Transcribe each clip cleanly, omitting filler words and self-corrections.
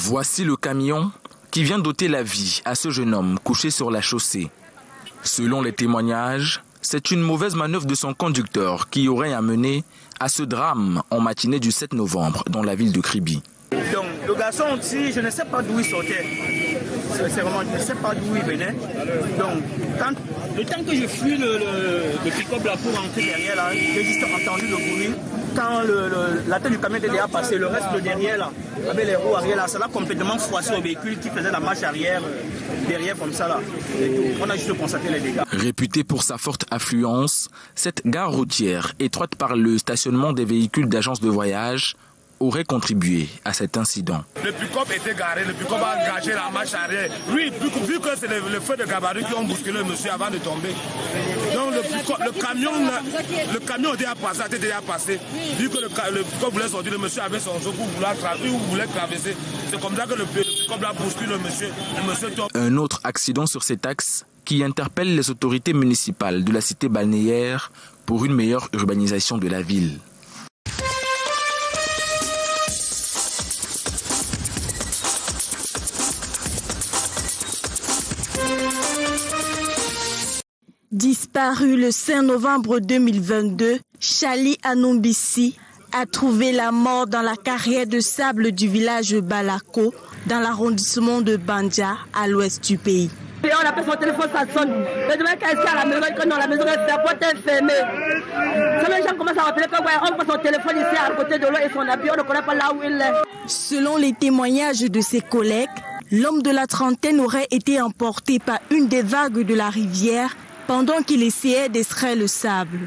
Voici le camion qui vient d'ôter la vie à ce jeune homme couché sur la chaussée. Selon les témoignages, c'est une mauvaise manœuvre de son conducteur qui aurait amené à ce drame en matinée du 7 novembre dans la ville de Kribi. Donc le garçon aussi, je ne sais pas d'où il sortait. Sincèrement, je ne sais pas d'où il venait. Donc le temps que je fuis le pick-up là pour rentrer derrière là, j'ai juste entendu le bruit. Quand la tête du camion était déjà passée, le reste de derrière là, avec les roues arrière là, ça l'a complètement froissé au véhicule qui faisait la marche arrière, derrière comme ça là. Et on a juste constaté les dégâts. Réputée pour sa forte affluence, cette gare routière, étroite par le stationnement des véhicules d'agences de voyage, aurait contribué à cet incident. Le pick-up était garé, le pick-up a engagé la marche arrière. Lui, vu que c'est le feu de gabarit qui ont bousculé le monsieur avant de tomber. Donc le camion était déjà passé. Vu que le pick-up voulait sortir, le monsieur avait son jeu pour voulait traverser. C'est comme ça que le pick-up a bousculé le monsieur. Le monsieur tombe. Un autre accident sur cet axe qui interpelle les autorités municipales de la cité balnéaire pour une meilleure urbanisation de la ville. Disparu le 5 novembre 2022, Chali Anombisi a trouvé la mort dans la carrière de sable du village Balako, dans l'arrondissement de Bandia, à l'ouest du pays. On appelle son téléphone, ça sonne. Mais demain, quand elle est à la maison, non, la maison est fermée, la porte est fermée. Les gens commencent à rappeler qu'on voit son téléphone ici à côté de l'eau et son habit, on ne connaît pas là où il est. Selon les témoignages de ses collègues, l'homme de la trentaine aurait été emporté par une des vagues de la rivière pendant qu'il essayait d'extraire le sable.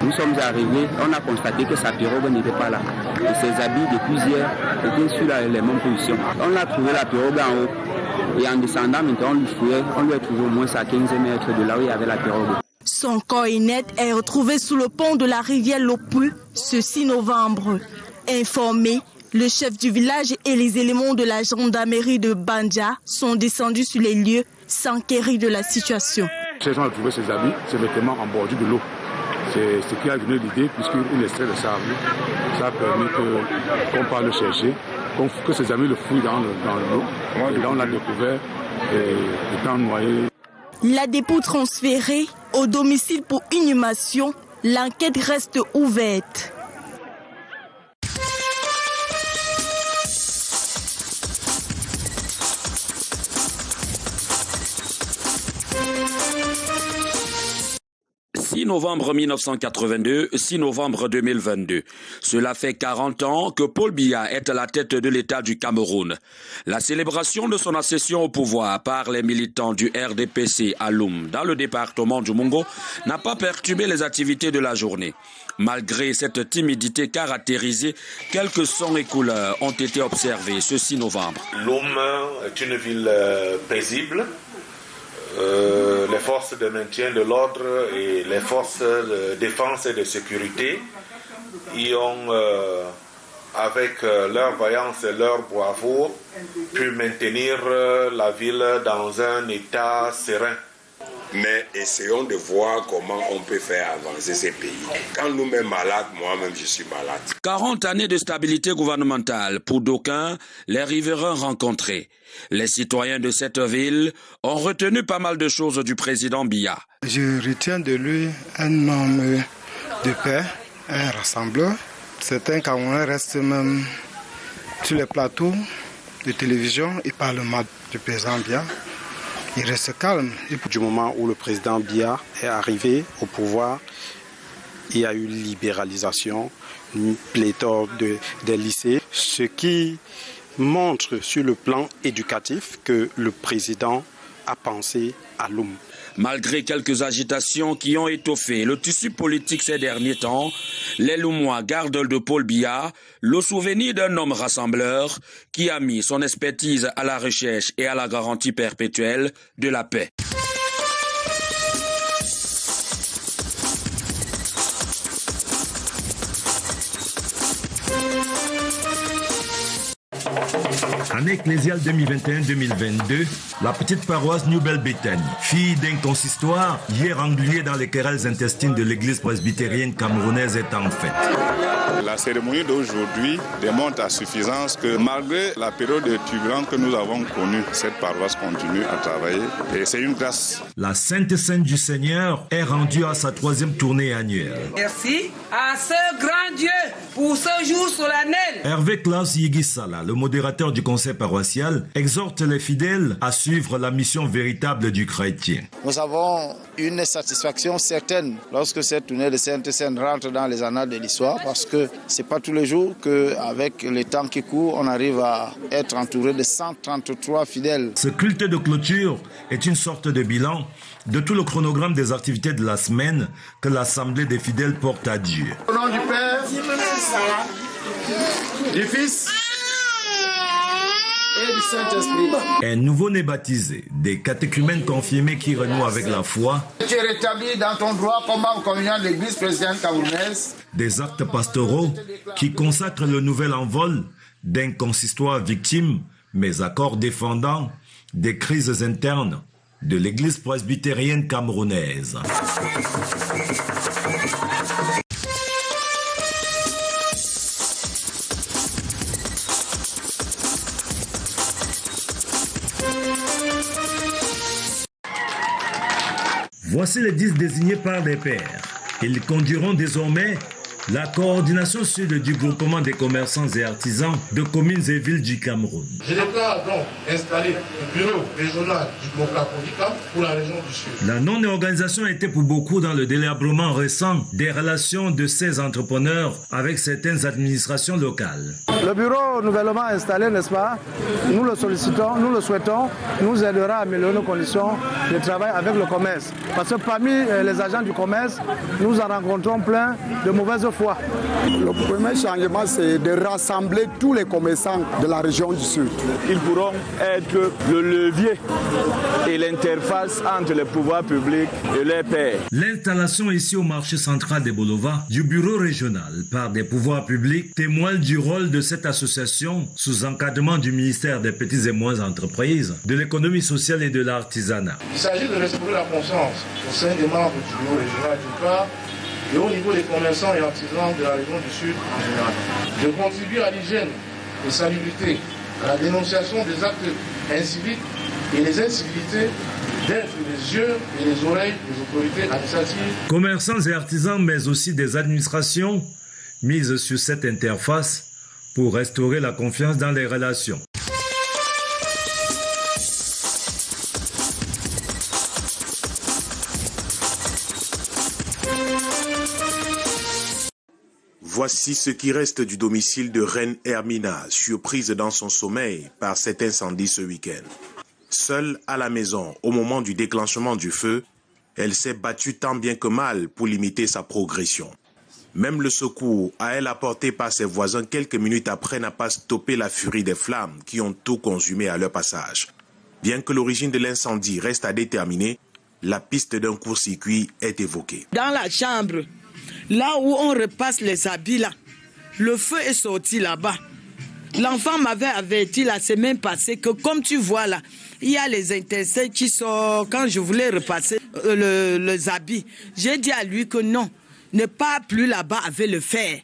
Nous sommes arrivés, on a constaté que sa pirogue n'était pas là. Et ses habits de plusieurs étaient sur les mêmes positions. On a trouvé la pirogue en haut. Et en descendant, maintenant, on lui a trouvé au moins à 15 mètres de là où il y avait la pirogue. Son corps inerte est retrouvé sous le pont de la rivière Lopu ce 6 novembre. Informé, le chef du village et les éléments de la gendarmerie de Bandia sont descendus sur les lieux, s'enquérir de la situation. Ces gens ont trouvé ses habits, ses vêtements en bordure de l'eau. C'est ce qui a donné l'idée, puisqu'il extrait le sable. Ça a permis qu'on parte le chercher, que ses amis le fouillent dans l'eau. Et là, on l'a découvert étant noyé. La dépouille transférée au domicile pour inhumation, l'enquête reste ouverte. « 6 novembre 1982, 6 novembre 2022. Cela fait 40 ans que Paul Biya est à la tête de l'État du Cameroun. La célébration de son accession au pouvoir par les militants du RDPC à Loum, dans le département du Mongo, n'a pas perturbé les activités de la journée. Malgré cette timidité caractérisée, quelques sons et couleurs ont été observés ce 6 novembre. Loum est une ville paisible. Les forces de maintien de l'ordre et les forces de défense et de sécurité y ont, avec leur vaillance et leur bravoure, pu maintenir la ville dans un état serein. Mais essayons de voir comment on peut faire avancer ces pays. Quand nous-mêmes malades, moi-même je suis malade. 40 années de stabilité gouvernementale, pour d'aucuns, les riverains rencontrés. Les citoyens de cette ville ont retenu pas mal de choses du président Biya. Je retiens de lui un homme de paix, un rassembleur. Certains Camerounais restent même sur les plateaux de télévision et parlent mal du président Biya. Il reste calme. Du moment où le président Biya est arrivé au pouvoir, il y a eu libéralisation, une pléthore des lycées, ce qui montre sur le plan éducatif que le président a pensé à Loum. Malgré quelques agitations qui ont étoffé le tissu politique ces derniers temps, les Loumois gardent de Paul Biya le souvenir d'un homme rassembleur qui a mis son expertise à la recherche et à la garantie perpétuelle de la paix. Année ecclésiale 2021-2022, la petite paroisse Nouvelle-Béthanie, fille d'un consistoire, hier engluée dans les querelles intestines de l'église presbytérienne camerounaise, est en fête. La cérémonie d'aujourd'hui démontre à suffisance que malgré la période de turbulence que nous avons connue, cette paroisse continue à travailler et c'est une grâce. La Sainte Seine du Seigneur est rendue à sa 3e tournée annuelle. Merci à ce grand Dieu pour ce jour solennel. Hervé Klaus Yigisala, le modérateur du conseil paroissial, exhorte les fidèles à suivre la mission véritable du chrétien. Nous avons une satisfaction certaine lorsque cette tournée de Sainte Seine rentre dans les annales de l'histoire parce que c'est pas tous les jours qu'avec le temps qui court, on arrive à être entouré de 133 fidèles. Ce culte de clôture est une sorte de bilan de tout le chronogramme des activités de la semaine que l'Assemblée des fidèles porte à Dieu. Au nom du Père, du Fils et du Saint-Esprit. Un nouveau-né baptisé, des catéchumènes confirmés qui renouent avec la foi. Tu es rétabli dans ton droit comme membre communiant de l'église présidente camerounaise. Des actes pastoraux qui consacrent le nouvel envol d'un consistoire victime, mais accord défendant des crises internes de l'église presbytérienne camerounaise. Voici les 10 désignés par les pairs. Ils conduiront désormais la coordination sud du groupement des commerçants et artisans de communes et villes du Cameroun. Je déclare donc installer le bureau régional du Boka-Kodikam pour la région du Sud. La non-organisation était pour beaucoup dans le délabrement récent des relations de ces entrepreneurs avec certaines administrations locales. Le bureau nouvellement installé, n'est-ce pas, nous le sollicitons, nous le souhaitons, nous aidera à améliorer nos conditions de travail avec le commerce. Parce que parmi les agents du commerce, nous en rencontrons plein de mauvaises foi. Le premier changement, c'est de rassembler tous les commerçants de la région du Sud. Ils pourront être le levier et l'interface entre les pouvoirs publics et les pairs. L'installation ici au marché central des Bolova du bureau régional par des pouvoirs publics témoigne du rôle de cette association sous encadrement du ministère des petites et moyennes entreprises, de l'économie sociale et de l'artisanat. Il s'agit de restaurer la confiance au sein des membres du bureau régional d'une part et au niveau des commerçants et artisans de la région du Sud en général, de contribuer à l'hygiène et salubrité, à la dénonciation des actes inciviques et les incivilités, d'être les yeux et les oreilles des autorités administratives. Commerçants et artisans, mais aussi des administrations, misent sur cette interface pour restaurer la confiance dans les relations. Voici ce qui reste du domicile de Reine Hermina, surprise dans son sommeil par cet incendie ce week-end. Seule à la maison, au moment du déclenchement du feu, elle s'est battue tant bien que mal pour limiter sa progression. Même le secours à elle apporté par ses voisins quelques minutes après n'a pas stoppé la furie des flammes qui ont tout consumé à leur passage. Bien que l'origine de l'incendie reste à déterminer, la piste d'un court-circuit est évoquée. Dans la chambre, là où on repasse les habits, là, le feu est sorti là-bas. L'enfant m'avait averti la semaine passée que, comme tu vois là, il y a les intercès qui sortent. Quand je voulais repasser les habits, j'ai dit à lui que non, ne pas plus là-bas avec le fer.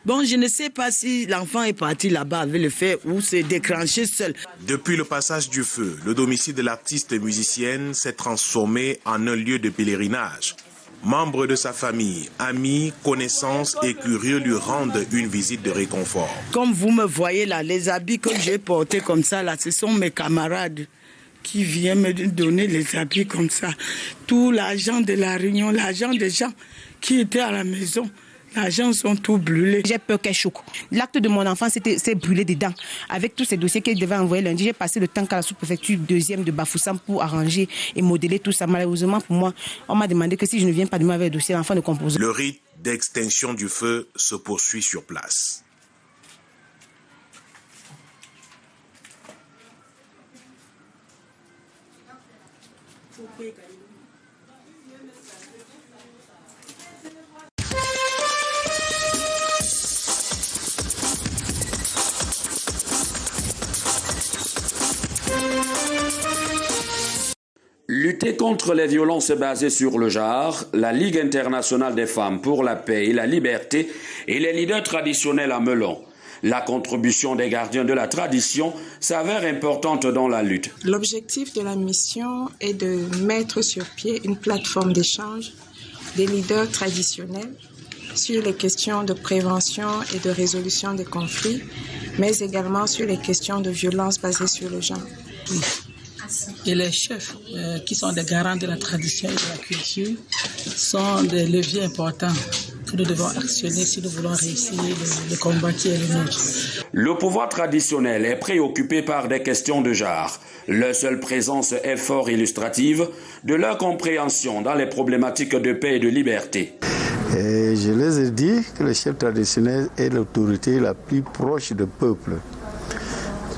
Bon, je ne sais pas si l'enfant est parti là-bas avec le fer ou s'est déclenché seul. Depuis le passage du feu, le domicile de l'artiste musicienne s'est transformé en un lieu de pèlerinage. Membres de sa famille, amis, connaissances et curieux lui rendent une visite de réconfort. Comme vous me voyez là, les habits que j'ai portés comme ça, là, ce sont mes camarades qui viennent me donner les habits comme ça. Tout l'argent de la réunion, l'argent des gens qui étaient à la maison, l'argent sont tout brûlés. J'ai peur qu'elle choque. L'acte de mon enfant s'est brûlé dedans. Avec tous ces dossiers qu'elle devait envoyer lundi, j'ai passé le temps qu'à la sous-préfecture 2e de Bafoussam pour arranger et modeler tout ça. Malheureusement pour moi, on m'a demandé que si je ne viens pas demain avec le dossier, l'enfant ne compose. Le rite d'extinction du feu se poursuit sur place. lutter contre les violences basées sur le genre, la Ligue internationale des femmes pour la paix et la liberté et les leaders traditionnels à Melon. La contribution des gardiens de la tradition s'avère importante dans la lutte. L'objectif de la mission est de mettre sur pied une plateforme d'échange des leaders traditionnels sur les questions de prévention et de résolution des conflits, mais également sur les questions de violence basées sur le genre. Et les chefs, qui sont des garants de la tradition et de la culture, sont des leviers importants que nous devons actionner si nous voulons réussir le combat qui est le nôtre. Le pouvoir traditionnel est préoccupé par des questions de genre. Leur seule présence est fort illustrative de leur compréhension dans les problématiques de paix et de liberté. Et je les ai dit que le chef traditionnel est l'autorité la plus proche du peuple.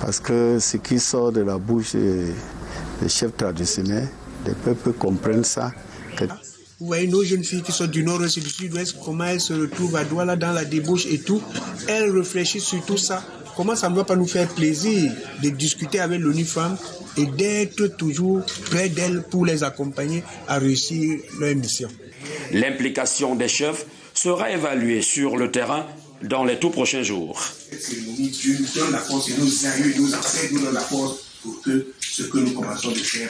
Parce que ce qui sort de la bouche des chefs traditionnels, les peuples comprennent ça. Vous voyez nos jeunes filles qui sont du nord-ouest et du sud-ouest, comment elles se retrouvent à Douala dans la débauche et tout. Elles réfléchissent sur tout ça. Comment ça ne va pas nous faire plaisir de discuter avec l'ONU Femmes et d'être toujours près d'elles pour les accompagner à réussir leur mission. L'implication des chefs sera évaluée sur le terrain dans les tout prochains jours. Cette cérémonie, Dieu nous donne la force et nos aïeux et nos ancêtres nous donnent la force pour que ce que nous commençons de faire.